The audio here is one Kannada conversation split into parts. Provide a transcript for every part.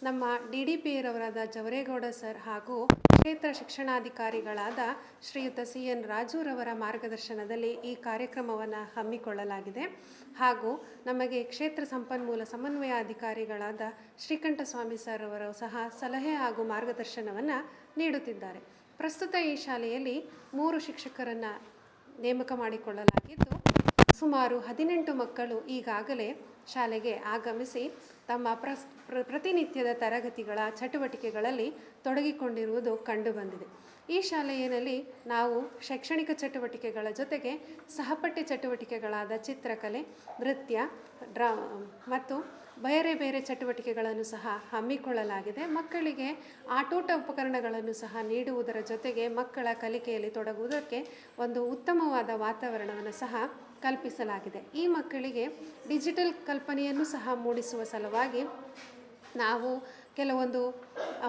ನಮ್ಮ DDPರವರಾದ ಜವರೇಗೌಡ ಸರ್ ಹಾಗೂ ಕ್ಷೇತ್ರ ಶಿಕ್ಷಣಾಧಿಕಾರಿಗಳಾದ ಶ್ರೀಯುತ CN ರಾಜುರವರ ಮಾರ್ಗದರ್ಶನದಲ್ಲಿ ಈ ಕಾರ್ಯಕ್ರಮವನ್ನು ಹಮ್ಮಿಕೊಳ್ಳಲಾಗಿದೆ. ಹಾಗೂ ನಮಗೆ ಕ್ಷೇತ್ರ ಸಂಪನ್ಮೂಲ ಸಮನ್ವಯಾಧಿಕಾರಿಗಳಾದ ಶ್ರೀಕಂಠಸ್ವಾಮಿ ಸರ್ ಅವರು ಸಹ ಸಲಹೆ ಹಾಗೂ ಮಾರ್ಗದರ್ಶನವನ್ನು ನೀಡುತ್ತಿದ್ದಾರೆ. ಪ್ರಸ್ತುತ ಈ ಶಾಲೆಯಲ್ಲಿ 3 ಶಿಕ್ಷಕರನ್ನು ನೇಮಕ ಮಾಡಿಕೊಳ್ಳಲಾಗಿದ್ದು, ಸುಮಾರು 18 ಮಕ್ಕಳು ಈಗಾಗಲೇ ಶಾಲೆಗೆ ಆಗಮಿಸಿ ತಮ್ಮ ಪ್ರತಿನಿತ್ಯದ ತರಗತಿಗಳ ಚಟುವಟಿಕೆಗಳಲ್ಲಿ ತೊಡಗಿಕೊಂಡಿರುವುದು ಕಂಡುಬಂದಿದೆ. ಈ ಶಾಲೆಯಲ್ಲಿ ನಾವು ಶೈಕ್ಷಣಿಕ ಚಟುವಟಿಕೆಗಳ ಜೊತೆಗೆ ಸಹಪಠ್ಯ ಚಟುವಟಿಕೆಗಳಾದ ಚಿತ್ರಕಲೆ, ನೃತ್ಯ, ಮತ್ತು ಬೇರೆ ಬೇರೆ ಚಟುವಟಿಕೆಗಳನ್ನು ಸಹ ಹಮ್ಮಿಕೊಳ್ಳಲಾಗಿದೆ. ಮಕ್ಕಳಿಗೆ ಆಟೋಟ ಉಪಕರಣಗಳನ್ನು ಸಹ ನೀಡುವುದರ ಜೊತೆಗೆ ಮಕ್ಕಳ ಕಲಿಕೆಯಲ್ಲಿ ತೊಡಗುವುದಕ್ಕೆ ಒಂದು ಉತ್ತಮವಾದ ವಾತಾವರಣವನ್ನು ಸಹ ಕಲ್ಪಿಸಲಾಗಿದೆ. ಈ ಮಕ್ಕಳಿಗೆ ಡಿಜಿಟಲ್ ಕಲ್ಪನೆಯನ್ನು ಸಹ ಮೂಡಿಸುವ ಸಲುವಾಗಿ ನಾವು ಕೆಲವೊಂದು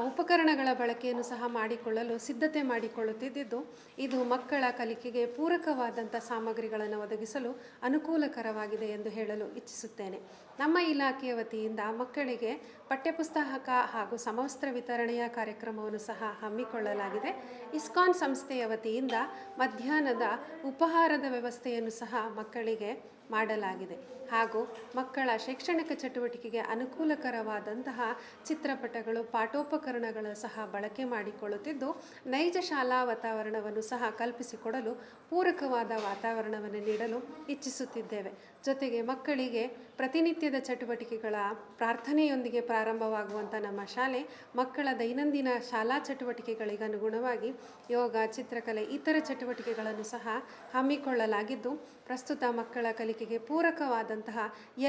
ಉಪಕರಣಗಳ ಬಳಕೆಯನ್ನು ಸಹ ಮಾಡಿಕೊಳ್ಳಲು ಸಿದ್ಧತೆ ಮಾಡಿಕೊಳ್ಳುತ್ತಿದ್ದು, ಇದು ಮಕ್ಕಳ ಕಲಿಕೆಗೆ ಪೂರಕವಾದಂಥ ಸಾಮಗ್ರಿಗಳನ್ನು ಒದಗಿಸಲು ಅನುಕೂಲಕರವಾಗಿದೆ ಎಂದು ಹೇಳಲು ಇಚ್ಛಿಸುತ್ತೇನೆ. ನಮ್ಮ ಇಲಾಖೆಯ ವತಿಯಿಂದ ಮಕ್ಕಳಿಗೆ ಪಠ್ಯಪುಸ್ತಕ ಹಾಗೂ ಸಮವಸ್ತ್ರ ವಿತರಣೆಯ ಕಾರ್ಯಕ್ರಮವನ್ನು ಸಹ ಹಮ್ಮಿಕೊಳ್ಳಲಾಗಿದೆ. ಇಸ್ಕಾನ್ ಸಂಸ್ಥೆಯ ವತಿಯಿಂದ ಮಧ್ಯಾಹ್ನದ ಉಪಹಾರದ ವ್ಯವಸ್ಥೆಯನ್ನು ಸಹ ಮಕ್ಕಳಿಗೆ ಮಾಡಲಾಗಿದೆ. ಹಾಗೂ ಮಕ್ಕಳ ಶೈಕ್ಷಣಿಕ ಚಟುವಟಿಕೆಗೆ ಅನುಕೂಲಕರವಾದಂತಹ ಚಿತ್ರಪಟಗಳು, ಪಾಠೋಪಕರಣಗಳ ಸಹ ಬಳಕೆ ಮಾಡಿಕೊಳ್ಳುತ್ತಿದ್ದು, ನೈಜ ಶಾಲಾ ವಾತಾವರಣವನ್ನು ಸಹ ಕಲ್ಪಿಸಿಕೊಡಲು ಪೂರಕವಾದ ವಾತಾವರಣವನ್ನು ನೀಡಲು ಇಚ್ಛಿಸುತ್ತಿದ್ದೇವೆ. ಜೊತೆಗೆ ಮಕ್ಕಳಿಗೆ ಪ್ರತಿನಿತ್ಯದ ಚಟುವಟಿಕೆಗಳ ಪ್ರಾರ್ಥನೆಯೊಂದಿಗೆ ಪ್ರಾರಂಭವಾಗುವಂಥ ನಮ್ಮ ಶಾಲೆ ಮಕ್ಕಳ ದೈನಂದಿನ ಶಾಲಾ ಚಟುವಟಿಕೆಗಳಿಗೆ ಅನುಗುಣವಾಗಿ ಯೋಗ, ಚಿತ್ರಕಲೆ, ಇತರ ಚಟುವಟಿಕೆಗಳನ್ನು ಸಹ ಹಮ್ಮಿಕೊಳ್ಳಲಾಗಿದ್ದು, ಪ್ರಸ್ತುತ ಮಕ್ಕಳ ಕಲಿಕೆಗೆ ಪೂರಕವಾದಂತಹ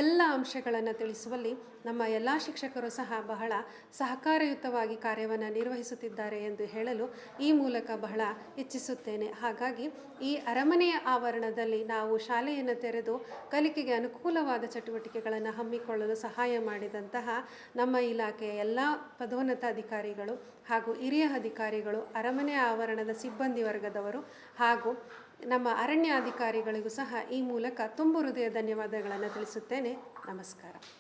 ಎಲ್ಲ ಅಂಶಗಳನ್ನು ತಿಳಿಸುವಲ್ಲಿ ನಮ್ಮ ಎಲ್ಲ ಶಿಕ್ಷಕರು ಸಹ ಬಹಳ ಸಹಕಾರಯುತವಾಗಿ ಕಾರ್ಯವನ್ನು ನಿರ್ವಹಿಸುತ್ತಿದ್ದಾರೆ ಎಂದು ಹೇಳಲು ಈ ಮೂಲಕ ಬಹಳ ಇಚ್ಛಿಸುತ್ತೇನೆ. ಹಾಗಾಗಿ ಈ ಅರಮನೆಯ ಆವರಣದಲ್ಲಿ ನಾವು ಶಾಲೆಯನ್ನು ತೆರೆದು ಕಲಿಕೆಗೆ ಅನುಕೂಲವಾದ ಚಟುವಟಿಕೆಗಳನ್ನು ಹಮ್ಮಿಕೊಳ್ಳಲು ಸಹಾಯ ಮಾಡಿದಂತಹ ನಮ್ಮ ಇಲಾಖೆಯ ಎಲ್ಲ ಪದೋನ್ನತ ಅಧಿಕಾರಿಗಳು ಹಾಗೂ ಹಿರಿಯ ಅಧಿಕಾರಿಗಳು, ಅರಮನೆ ಆವರಣದ ಸಿಬ್ಬಂದಿ ವರ್ಗದವರು ಹಾಗೂ ನಮ್ಮ ಅರಣ್ಯ ಅಧಿಕಾರಿಗಳಿಗೂ ಸಹ ಈ ಮೂಲಕ ತುಂಬು ಹೃದಯ ಧನ್ಯವಾದಗಳನ್ನು ತಿಳಿಸುತ್ತೇನೆ. ನಮಸ್ಕಾರ.